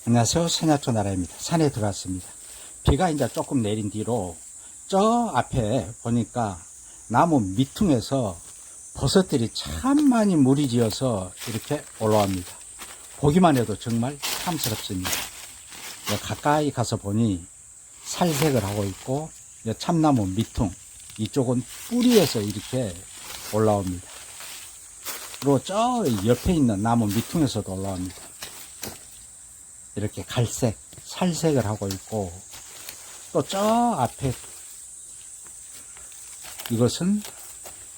안녕하세요. 산야초 나라입니다. 산에 들어왔습니다. 비가 이제 조금 내린 뒤로 저 앞에 보니까 나무 밑둥에서 버섯들이 참 많이 무리 지어서 이렇게 올라옵니다. 보기만 해도 정말 탐스럽습니다. 가까이 가서 보니 살색을 하고 있고 참나무 밑둥 이쪽은 뿌리에서 이렇게 올라옵니다. 그리고 저 옆에 있는 나무 밑둥에서도 올라옵니다. 이렇게 갈색, 살색을 하고 있고, 또 저 앞에 이것은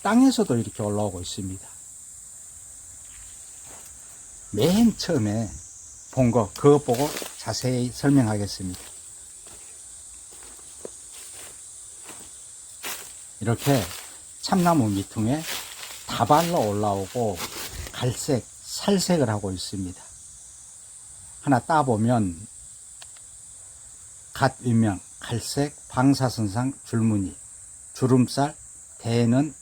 땅에서도 이렇게 올라오고 있습니다. 맨 처음에 본 거, 그것 보고 자세히 설명하겠습니다. 이렇게 참나무 밑둥에 다발로 올라오고 갈색, 살색을 하고 있습니다. 하나 따보면 갓 윗면 갈색 방사선상 줄무늬 주름살 대는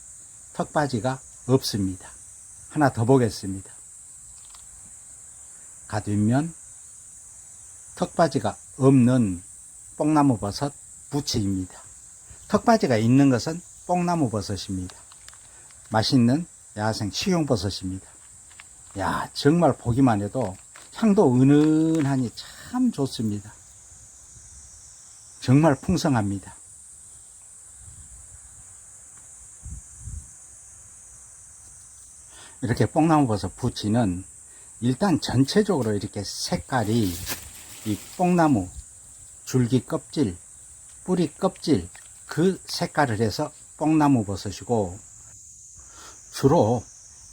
턱받이가 없습니다. 하나 더 보겠습니다. 갓 윗면 턱받이가 없는 뽕나무 버섯 부치입니다. 턱받이가 있는 것은 뽕나무 버섯입니다. 맛있는 야생 식용버섯입니다. 야, 정말 보기만 해도 향도 은은하니 참 좋습니다. 정말 풍성합니다. 이렇게 뽕나무버섯 부치는 일단 전체적으로 이렇게 색깔이 이 뽕나무 줄기 껍질, 뿌리 껍질 그 색깔을 해서 뽕나무 버섯이고, 주로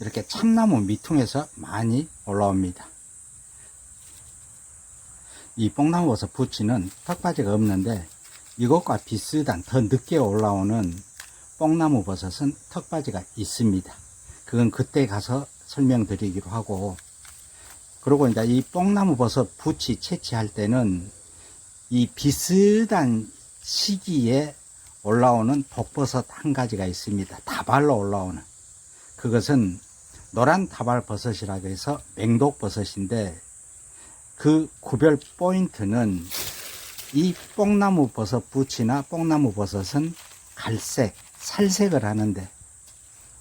이렇게 참나무 밑둥에서 많이 올라옵니다. 이 뽕나무버섯 부치는 턱받이가 없는데 이것과 비슷한 더 늦게 올라오는 뽕나무버섯은 턱받이가 있습니다. 그건 그때 가서 설명드리기로 하고, 그리고 이제 이 뽕나무버섯 부치 채취할 때는 이 비슷한 시기에 올라오는 독버섯 한 가지가 있습니다. 다발로 올라오는. 그것은 노란 다발버섯이라고 해서 맹독버섯인데, 그 구별 포인트는 이 뽕나무 버섯 부치나 뽕나무 버섯은 갈색, 살색을 하는데,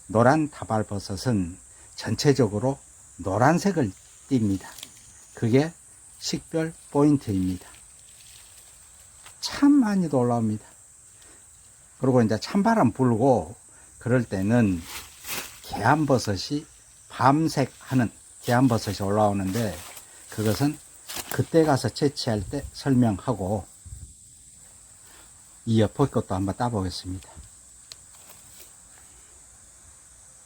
노란 다발버섯은 전체적으로 노란색을 띱니다. 그게 식별 포인트입니다. 참 많이도 올라옵니다. 그리고 이제 찬바람 불고 그럴 때는 계암버섯이 밤색하는 계암버섯이 올라오는데, 그것은 그때 가서 채취할 때 설명하고, 이 옆에 것도 한번 따보겠습니다.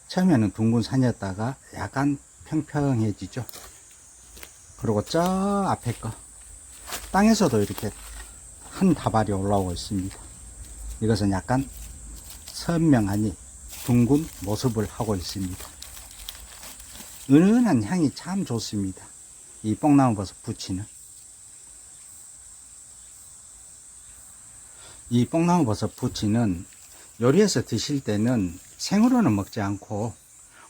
처음에는 둥근 산이었다가 약간 평평해지죠. 그리고 저 앞에 거 땅에서도 이렇게 한 다발이 올라오고 있습니다. 이것은 약간 선명하니 둥근 모습을 하고 있습니다. 은은한 향이 참 좋습니다. 이 뽕나무버섯 부치는. 이 뽕나무버섯 부치는 요리해서 드실 때는 생으로는 먹지 않고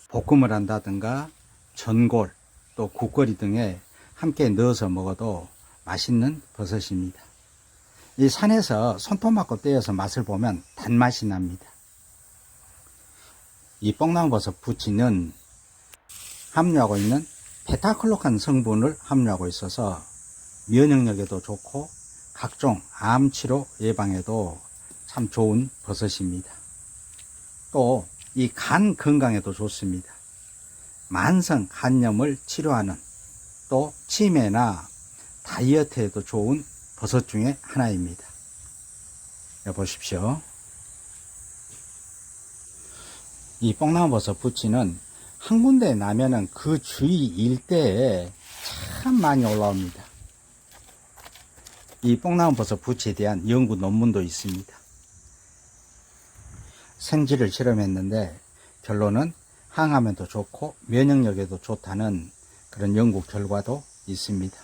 볶음을 한다든가 전골 또 국거리 등에 함께 넣어서 먹어도 맛있는 버섯입니다. 이 산에서 손톱만큼 떼어서 맛을 보면 단맛이 납니다. 이 뽕나무버섯 부치는 함유하고 있는 베타클로칸 성분을 함유하고 있어서 면역력에도 좋고 각종 암 치료 예방에도 참 좋은 버섯입니다. 또 이 간 건강에도 좋습니다. 만성 간염을 치료하는, 또 치매나 다이어트에도 좋은 버섯 중에 하나입니다. 여기 보십시오. 이 뽕나무버섯 부치는 한 군데 나면은 그 주위 일대에 참 많이 올라옵니다. 이 뽕나무버섯 부치에 대한 연구 논문도 있습니다. 생지를 실험했는데 결론은 항암에도 좋고 면역력에도 좋다는 그런 연구 결과도 있습니다.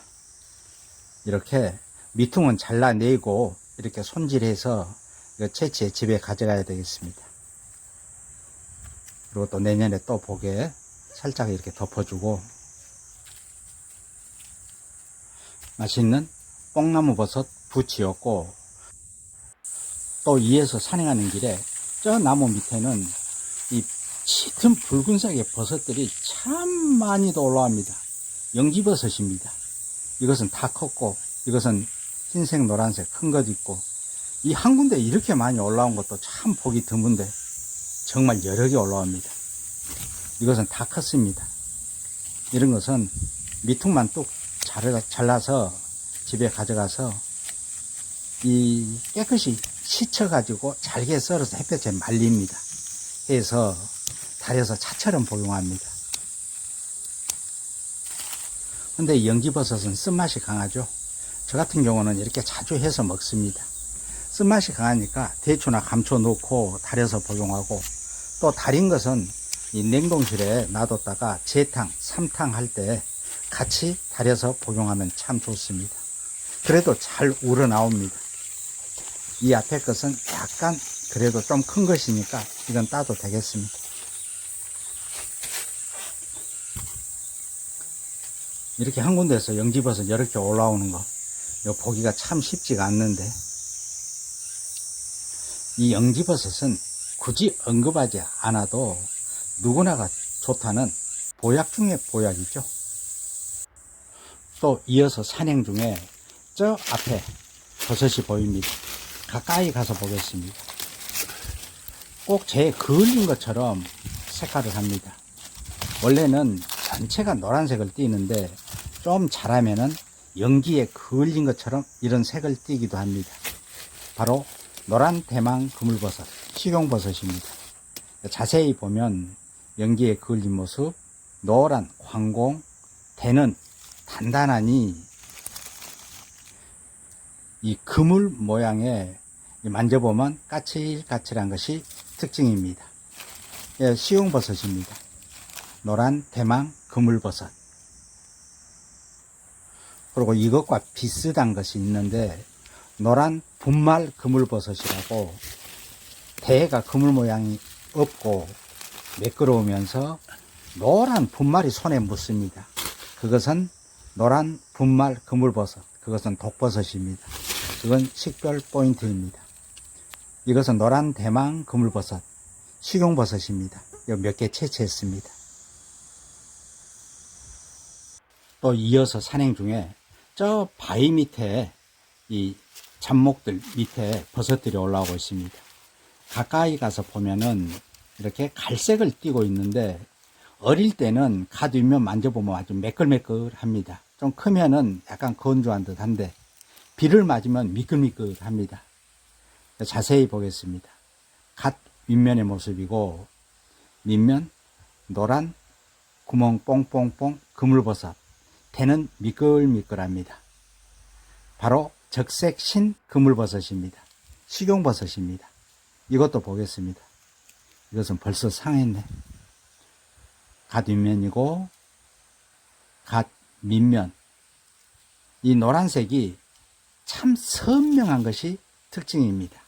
이렇게 밑둥은 잘라내고 이렇게 손질해서 채취해 집에 가져가야 되겠습니다. 그리고 또 내년에 또 보게 살짝 이렇게 덮어주고, 맛있는 뽕나무 버섯 부치였고, 또 이에서 산행하는 길에 저 나무 밑에는 이 짙은 붉은색의 버섯들이 참 많이도 올라옵니다. 영지버섯입니다. 이것은 다 컸고, 이것은 흰색 노란색 큰 것 있고, 이 한 군데 이렇게 많이 올라온 것도 참 보기 드문데 정말 여러 개 올라옵니다. 이것은 다 컸습니다. 이런 것은 밑둥만 뚝 잘라서 집에 가져가서 이 깨끗이 씻어가지고 잘게 썰어서 햇볕에 말립니다. 해서 달여서 차처럼 복용합니다. 근데 이 영지버섯은 쓴맛이 강하죠. 저 같은 경우는 이렇게 자주 해서 먹습니다. 쓴맛이 강하니까 대추나 감초 넣고 달여서 복용하고, 또 달인 것은 이 냉동실에 놔뒀다가 재탕, 삼탕 할 때 같이 달여서 복용하면 참 좋습니다. 그래도 잘 우러나옵니다. 이 앞에 것은 약간 그래도 좀 큰 것이니까 이건 따도 되겠습니다. 이렇게 한 군데에서 영지버섯 이렇게 올라오는 거, 이거 보기가 참 쉽지가 않는데, 이 영지버섯은 굳이 언급하지 않아도 누구나가 좋다는 보약 중에 보약이죠. 또 이어서 산행 중에 저 앞에 버섯이 보입니다. 가까이 가서 보겠습니다. 꼭 제 그을린 것처럼 색깔을 합니다. 원래는 전체가 노란색을 띠는데 좀 자라면은 연기에 그을린 것처럼 이런 색을 띠기도 합니다. 바로 노란 대망 그물버섯, 식용버섯입니다. 자세히 보면 연기에 그을린 모습, 노란 황공, 대는 단단하니 이 그물 모양의 만져보면 까칠까칠한 것이 특징입니다. 식용버섯입니다. 노란 대망 그물버섯. 그리고 이것과 비슷한 것이 있는데 노란 분말 그물버섯이라고, 대가 그물 모양이 없고 매끄러우면서 노란 분말이 손에 묻습니다. 그것은 노란 분말 그물버섯, 그것은 독버섯입니다. 이건 식별 포인트입니다. 이것은 노란 대망 그물버섯, 식용버섯입니다. 몇 개 채취했습니다. 또 이어서 산행 중에 저 바위 밑에 이 잡목들 밑에 버섯들이 올라오고 있습니다. 가까이 가서 보면은 이렇게 갈색을 띠고 있는데, 어릴 때는 갓 윗면 만져보면 아주 매끌매끌합니다. 좀 크면은 약간 건조한 듯 한데 비를 맞으면 미끌미끌합니다. 자세히 보겠습니다. 갓 윗면의 모습이고, 밑면 노란 구멍 뽕뽕뽕 그물버섯, 대는 미끌미끌합니다. 바로 적색신 그물버섯입니다. 식용버섯입니다. 이것도 보겠습니다. 이것은 벌써 상했네. 갓 윗면이고 갓 밑면, 이 노란색이 참 선명한 것이 특징입니다.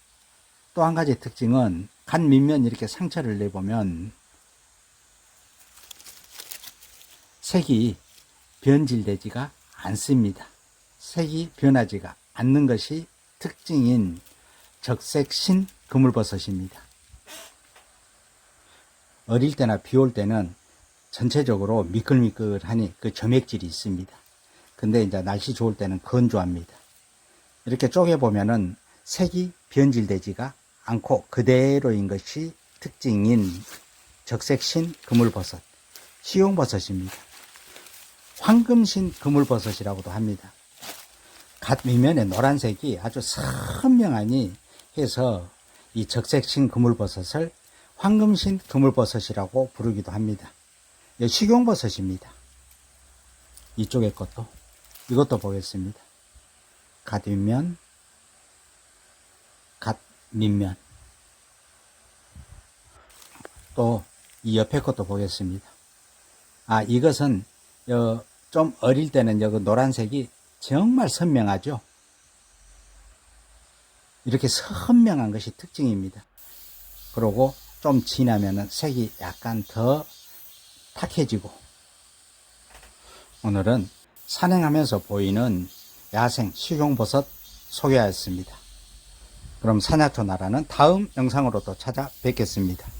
또 한 가지 특징은 갓 밑면 이렇게 상처를 내보면 색이 변질되지가 않습니다. 색이 변하지가 않는 것이 특징인 적색신 그물버섯입니다. 어릴 때나 비 올 때는 전체적으로 미끌미끌하니 그 점액질이 있습니다. 근데 이제 날씨 좋을 때는 건조합니다. 이렇게 쪼개보면은 색이 변질되지가 않고 그대로인 것이 특징인 적색신 그물버섯, 식용버섯입니다. 황금신 그물버섯이라고도 합니다. 갓 밑면의 노란색이 아주 선명하니 해서 이 적색신 그물버섯을 황금신 그물버섯이라고 부르기도 합니다. 식용버섯입니다. 이쪽의 것도, 이것도 보겠습니다. 갓 윗면, 갓 밑면. 또 이 옆에 것도 보겠습니다. 이것은 좀 어릴 때는 여기 노란색이 정말 선명하죠. 이렇게 선명한 것이 특징입니다. 그리고 좀 지나면은 색이 약간 더 탁해지고, 오늘은 산행하면서 보이는 야생 식용버섯 소개하였습니다. 그럼 산약초 나라는 다음 영상으로 또 찾아뵙겠습니다.